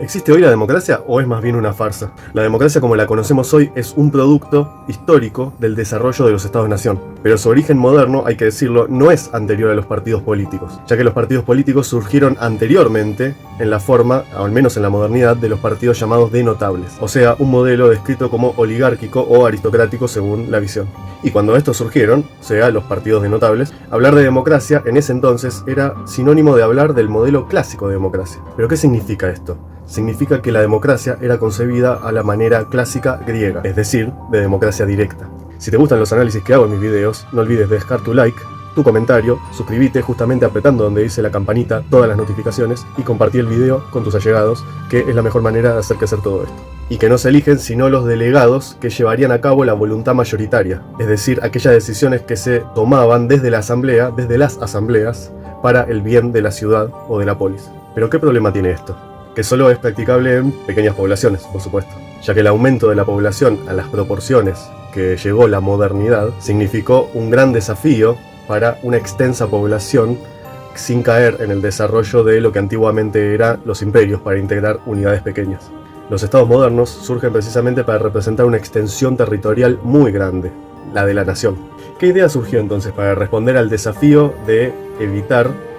¿Existe hoy la democracia o es más bien una farsa? La democracia como la conocemos hoy es un producto histórico del desarrollo de los Estados-nación, pero su origen moderno, hay que decirlo, no es anterior a los partidos políticos, ya que los partidos políticos surgieron anteriormente en la forma, al menos en la modernidad, de los partidos llamados de notables, o sea, un modelo descrito como oligárquico o aristocrático según la visión. Y cuando estos surgieron, o sea, los partidos de notables, hablar de democracia en ese entonces era sinónimo de hablar del modelo clásico de democracia. ¿Pero qué significa esto? Significa que la democracia era concebida a la manera clásica griega, es decir, de democracia directa. Si te gustan los análisis que hago en mis videos, no olvides dejar tu like, tu comentario, suscríbete justamente apretando donde dice la campanita, todas las notificaciones, y compartir el video con tus allegados, que es la mejor manera de hacer crecer todo esto. Y que no se eligen sino los delegados que llevarían a cabo la voluntad mayoritaria, es decir, aquellas decisiones que se tomaban desde la asamblea, desde las asambleas, para el bien de la ciudad o de la polis. ¿Pero qué problema tiene esto? Que solo es practicable en pequeñas poblaciones, por supuesto, ya que el aumento de la población a las proporciones que llegó la modernidad significó un gran desafío para una extensa población sin caer en el desarrollo de lo que antiguamente eran los imperios para integrar unidades pequeñas. Los estados modernos surgen precisamente para representar una extensión territorial muy grande, la de la nación. ¿Qué idea surgió entonces para responder al desafío de evitar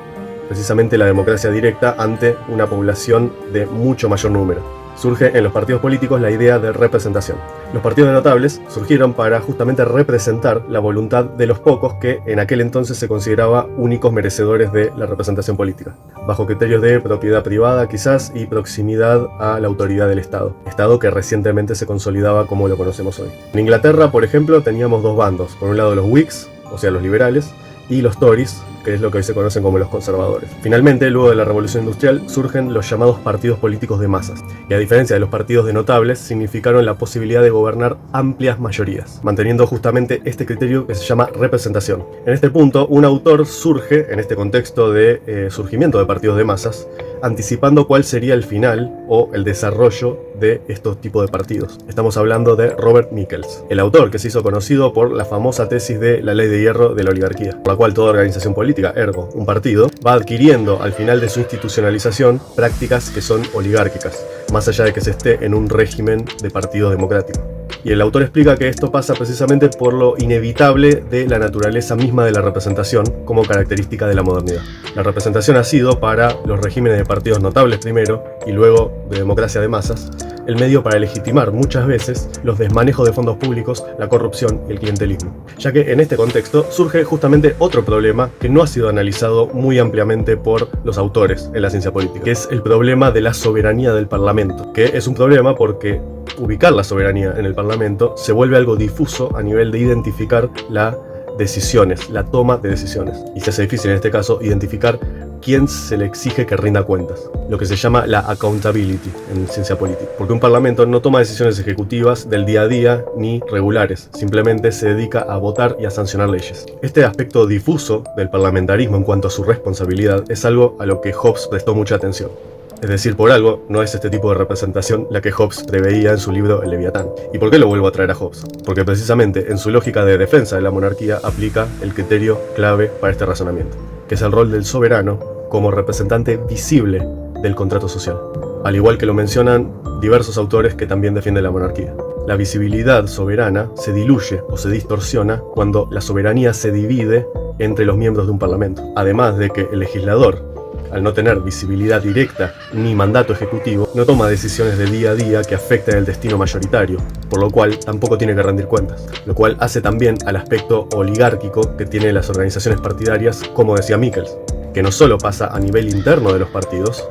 precisamente la democracia directa ante una población de mucho mayor número? Surge en los partidos políticos la idea de representación. Los partidos de notables surgieron para justamente representar la voluntad de los pocos que en aquel entonces se consideraba únicos merecedores de la representación política, bajo criterios de propiedad privada quizás y proximidad a la autoridad del Estado, Estado que recientemente se consolidaba como lo conocemos hoy. En Inglaterra, por ejemplo, teníamos dos bandos, por un lado los Whigs, o sea los liberales, y los Tories, que es lo que hoy se conocen como los conservadores. Finalmente, luego de la Revolución Industrial, surgen los llamados partidos políticos de masas, que a diferencia de los partidos de notables, significaron la posibilidad de gobernar amplias mayorías, manteniendo justamente este criterio que se llama representación. En este punto, un autor surge, en este contexto de surgimiento de partidos de masas, anticipando cuál sería el final o el desarrollo de estos tipos de partidos. Estamos hablando de Robert Michels, el autor que se hizo conocido por la famosa tesis de la ley de hierro de la oligarquía, por la cual toda organización política, ergo un partido, va adquiriendo al final de su institucionalización prácticas que son oligárquicas, más allá de que se esté en un régimen de partido democrático. Y el autor explica que esto pasa precisamente por lo inevitable de la naturaleza misma de la representación como característica de la modernidad. La representación ha sido, para los regímenes de partidos notables primero y luego de democracia de masas, el medio para legitimar muchas veces los desmanejos de fondos públicos, la corrupción y el clientelismo. Ya que en este contexto surge justamente otro problema que no ha sido analizado muy ampliamente por los autores en la ciencia política, que es el problema de la soberanía del Parlamento, que es un problema porque ubicar la soberanía en el Parlamento se vuelve algo difuso a nivel de identificar las decisiones, la toma de decisiones. Y se hace difícil en este caso identificar quién se le exige que rinda cuentas, lo que se llama la accountability en ciencia política. Porque un parlamento no toma decisiones ejecutivas del día a día ni regulares, simplemente se dedica a votar y a sancionar leyes. Este aspecto difuso del parlamentarismo en cuanto a su responsabilidad es algo a lo que Hobbes prestó mucha atención. Es decir, por algo, no es este tipo de representación la que Hobbes preveía en su libro El Leviatán. ¿Y por qué lo vuelvo a traer a Hobbes? Porque precisamente en su lógica de defensa de la monarquía aplica el criterio clave para este razonamiento, que es el rol del soberano como representante visible del contrato social, al igual que lo mencionan diversos autores que también defienden la monarquía. La visibilidad soberana se diluye o se distorsiona cuando la soberanía se divide entre los miembros de un parlamento, además de que el legislador, al no tener visibilidad directa ni mandato ejecutivo, no toma decisiones de día a día que afecten el destino mayoritario, por lo cual tampoco tiene que rendir cuentas, lo cual hace también al aspecto oligárquico que tienen las organizaciones partidarias, como decía Michels, que no solo pasa a nivel interno de los partidos,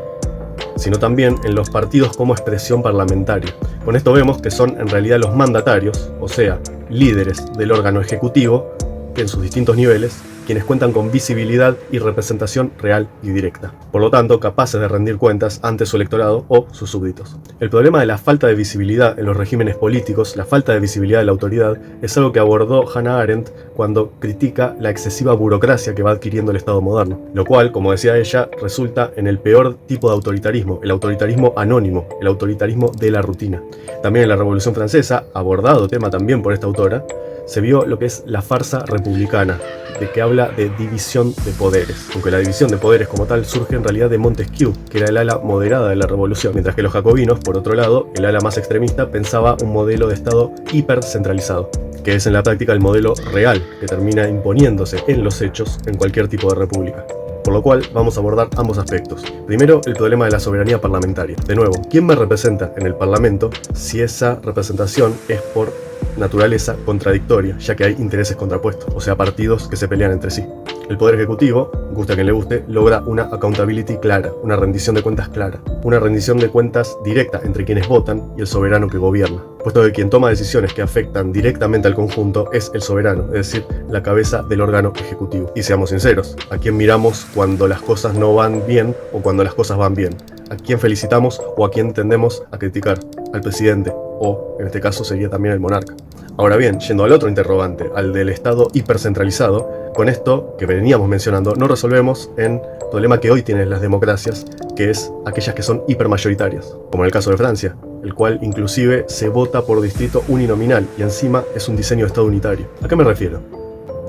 sino también en los partidos como expresión parlamentaria. Con esto vemos que son en realidad los mandatarios, o sea, líderes del órgano ejecutivo, que en sus distintos niveles, quienes cuentan con visibilidad y representación real y directa, por lo tanto capaces de rendir cuentas ante su electorado o sus súbditos. El problema de la falta de visibilidad en los regímenes políticos, la falta de visibilidad de la autoridad, es algo que abordó Hannah Arendt cuando critica la excesiva burocracia que va adquiriendo el Estado moderno, lo cual, como decía ella, resulta en el peor tipo de autoritarismo, el autoritarismo anónimo, el autoritarismo de la rutina. También en la Revolución Francesa, abordado tema también por esta autora, se vio lo que es la farsa republicana, de que habla de división de poderes, aunque la división de poderes como tal surge en realidad de Montesquieu, que era el ala moderada de la revolución, mientras que los jacobinos, por otro lado, el ala más extremista, pensaba un modelo de Estado hipercentralizado, que es en la práctica el modelo real, que termina imponiéndose en los hechos en cualquier tipo de república. Por lo cual vamos a abordar ambos aspectos. Primero, el problema de la soberanía parlamentaria. De nuevo, ¿quién me representa en el Parlamento si esa representación es por naturaleza contradictoria, ya que hay intereses contrapuestos, o sea, partidos que se pelean entre sí? El Poder Ejecutivo, guste a quien le guste, logra una accountability clara, una rendición de cuentas clara, una rendición de cuentas directa entre quienes votan y el soberano que gobierna, puesto que quien toma decisiones que afectan directamente al conjunto es el soberano, es decir, la cabeza del órgano ejecutivo. Y seamos sinceros, ¿a quién miramos cuando las cosas no van bien o cuando las cosas van bien? ¿A quién felicitamos o a quién tendemos a criticar? Al presidente, o en este caso sería también el monarca. Ahora bien, yendo al otro interrogante, al del Estado hipercentralizado, con esto que veníamos mencionando no resolvemos el problema que hoy tienen las democracias, que es aquellas que son hipermayoritarias, como en el caso de Francia, el cual inclusive se vota por distrito uninominal y encima es un diseño de Estado unitario. ¿A qué me refiero?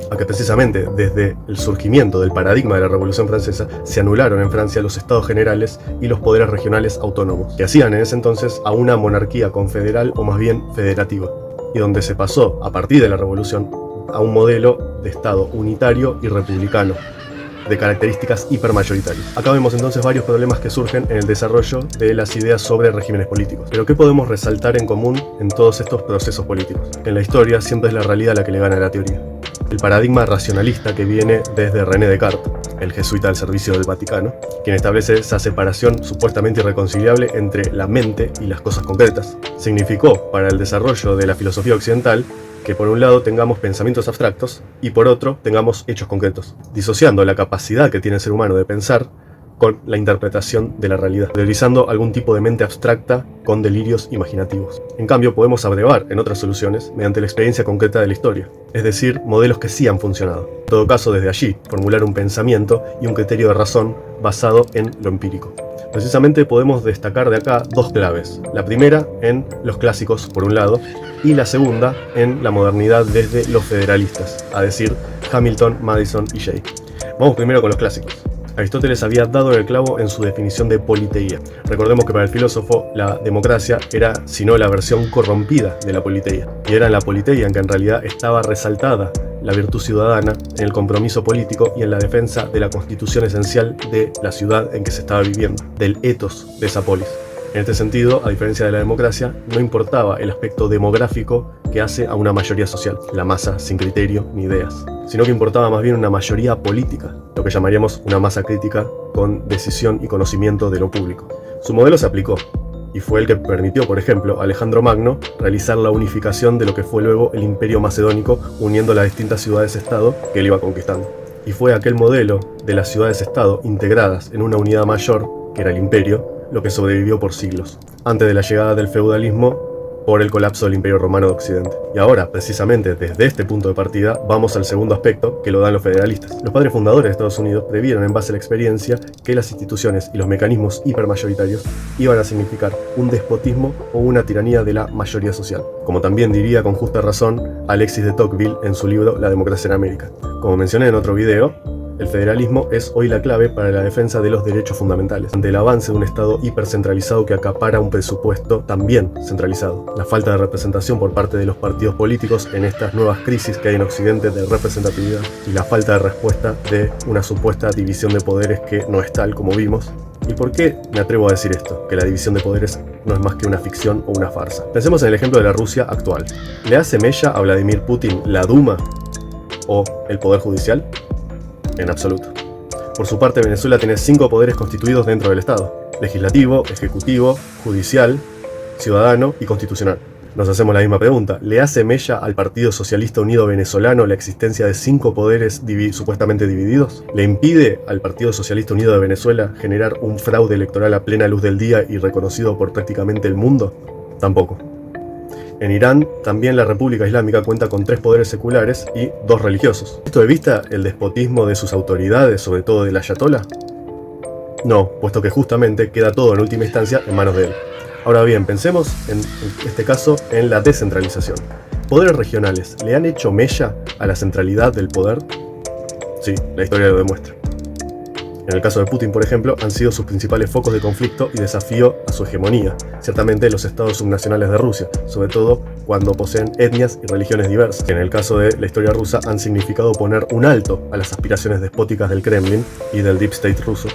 A que precisamente desde el surgimiento del paradigma de la Revolución Francesa se anularon en Francia los estados generales y los poderes regionales autónomos, que hacían en ese entonces a una monarquía confederal o más bien federativa, y donde se pasó a partir de la Revolución a un modelo de Estado unitario y republicano, de características hipermayoritarias. Acá vemos entonces varios problemas que surgen en el desarrollo de las ideas sobre regímenes políticos. Pero ¿qué podemos resaltar en común en todos estos procesos políticos? Que en la historia siempre es la realidad la que le gana a la teoría. El paradigma racionalista que viene desde René Descartes, el jesuita al servicio del Vaticano, quien establece esa separación supuestamente irreconciliable entre la mente y las cosas concretas, significó para el desarrollo de la filosofía occidental que por un lado tengamos pensamientos abstractos y por otro tengamos hechos concretos, disociando la capacidad que tiene el ser humano de pensar con la interpretación de la realidad, priorizando algún tipo de mente abstracta con delirios imaginativos. En cambio, podemos abrevar en otras soluciones mediante la experiencia concreta de la historia, es decir, modelos que sí han funcionado. En todo caso, desde allí, formular un pensamiento y un criterio de razón basado en lo empírico. Precisamente podemos destacar de acá dos claves. La primera en los clásicos, por un lado, y la segunda en la modernidad desde los federalistas, a decir, Hamilton, Madison y Jay. Vamos primero con los clásicos. Aristóteles había dado en el clavo en su definición de politeía. Recordemos que para el filósofo la democracia era, si no la versión corrompida de la politeía. Y era en la politeía en que en realidad estaba resaltada la virtud ciudadana, en el compromiso político y en la defensa de la constitución esencial de la ciudad en que se estaba viviendo, del ethos de esa polis. En este sentido, a diferencia de la democracia, no importaba el aspecto demográfico que hace a una mayoría social, la masa sin criterio ni ideas, sino que importaba más bien una mayoría política, lo que llamaríamos una masa crítica con decisión y conocimiento de lo público. Su modelo se aplicó, y fue el que permitió, por ejemplo, a Alejandro Magno realizar la unificación de lo que fue luego el Imperio Macedónico, uniendo las distintas ciudades-estado que él iba conquistando. Y fue aquel modelo de las ciudades-estado integradas en una unidad mayor, que era el imperio, lo que sobrevivió por siglos, antes de la llegada del feudalismo por el colapso del Imperio Romano de Occidente. Y ahora, precisamente desde este punto de partida, vamos al segundo aspecto que lo dan los federalistas. Los padres fundadores de Estados Unidos previeron en base a la experiencia que las instituciones y los mecanismos hipermayoritarios iban a significar un despotismo o una tiranía de la mayoría social. Como también diría con justa razón Alexis de Tocqueville en su libro La democracia en América. Como mencioné en otro video, el federalismo es hoy la clave para la defensa de los derechos fundamentales, ante el avance de un Estado hipercentralizado que acapara un presupuesto también centralizado. La falta de representación por parte de los partidos políticos en estas nuevas crisis que hay en Occidente de representatividad y la falta de respuesta de una supuesta división de poderes que no es tal como vimos. ¿Y por qué me atrevo a decir esto? Que la división de poderes no es más que una ficción o una farsa. Pensemos en el ejemplo de la Rusia actual. ¿Le hace mella a Vladimir Putin la Duma o el Poder Judicial? En absoluto. Por su parte, Venezuela tiene 5 poderes constituidos dentro del Estado: legislativo, ejecutivo, judicial, ciudadano y constitucional. Nos hacemos la misma pregunta: ¿le hace mella al Partido Socialista Unido Venezolano la existencia de 5 poderes supuestamente divididos? ¿Le impide al Partido Socialista Unido de Venezuela generar un fraude electoral a plena luz del día y reconocido por prácticamente el mundo? Tampoco. En Irán, también la República Islámica cuenta con 3 poderes seculares y 2 religiosos. ¿Esto evita el despotismo de sus autoridades, sobre todo del ayatolá? No, puesto que justamente queda todo en última instancia en manos de él. Ahora bien, pensemos en este caso en la descentralización. ¿Poderes regionales le han hecho mella a la centralidad del poder? Sí, la historia lo demuestra. En el caso de Putin, por ejemplo, han sido sus principales focos de conflicto y desafío a su hegemonía, ciertamente los estados subnacionales de Rusia, sobre todo cuando poseen etnias y religiones diversas, que en el caso de la historia rusa han significado poner un alto a las aspiraciones despóticas del Kremlin y del Deep State ruso,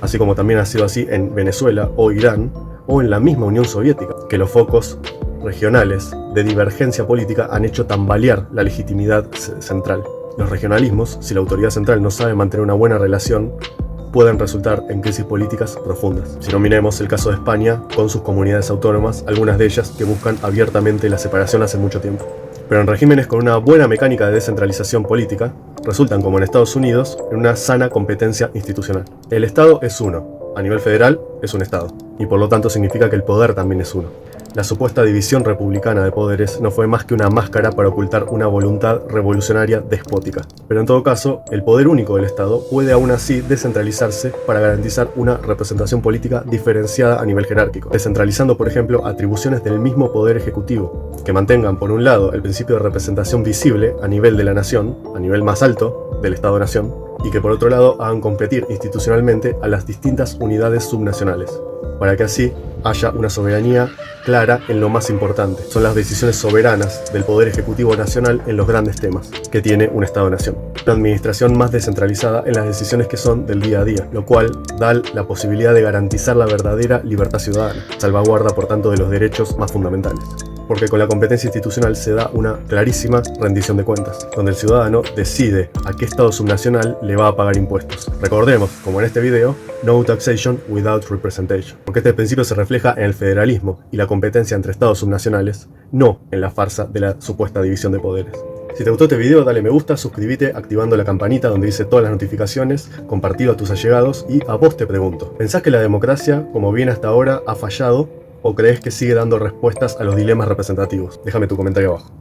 así como también ha sido así en Venezuela o Irán, o en la misma Unión Soviética, que los focos regionales de divergencia política han hecho tambalear la legitimidad central. Los regionalismos, si la autoridad central no sabe mantener una buena relación, pueden resultar en crisis políticas profundas. Si no, miremos el caso de España con sus comunidades autónomas, algunas de ellas que buscan abiertamente la separación hace mucho tiempo. Pero en regímenes con una buena mecánica de descentralización política, resultan, como en Estados Unidos, en una sana competencia institucional. El Estado es uno, a nivel federal es un Estado, y por lo tanto significa que el poder también es uno. La supuesta división republicana de poderes no fue más que una máscara para ocultar una voluntad revolucionaria despótica. Pero en todo caso, el poder único del Estado puede aún así descentralizarse para garantizar una representación política diferenciada a nivel jerárquico, descentralizando, por ejemplo, atribuciones del mismo poder ejecutivo, que mantengan, por un lado, el principio de representación visible a nivel de la nación, a nivel más alto del Estado-nación, y que por otro lado hagan competir institucionalmente a las distintas unidades subnacionales, para que así haya una soberanía clara en lo más importante. Son las decisiones soberanas del Poder Ejecutivo Nacional en los grandes temas que tiene un Estado-nación. Una administración más descentralizada en las decisiones que son del día a día, lo cual da la posibilidad de garantizar la verdadera libertad ciudadana, salvaguarda por tanto de los derechos más fundamentales. Porque con la competencia institucional se da una clarísima rendición de cuentas, donde el ciudadano decide a qué Estado subnacional le va a pagar impuestos. Recordemos, como en este video, no taxation without representation, porque este principio se refleja en el federalismo y la competencia entre Estados subnacionales, no en la farsa de la supuesta división de poderes. Si te gustó este video, dale me gusta, suscríbete activando la campanita donde dice todas las notificaciones, compartilo a tus allegados y a vos te pregunto, ¿pensás que la democracia, como viene hasta ahora, ha fallado? ¿O crees que sigue dando respuestas a los dilemas representativos? Déjame tu comentario abajo.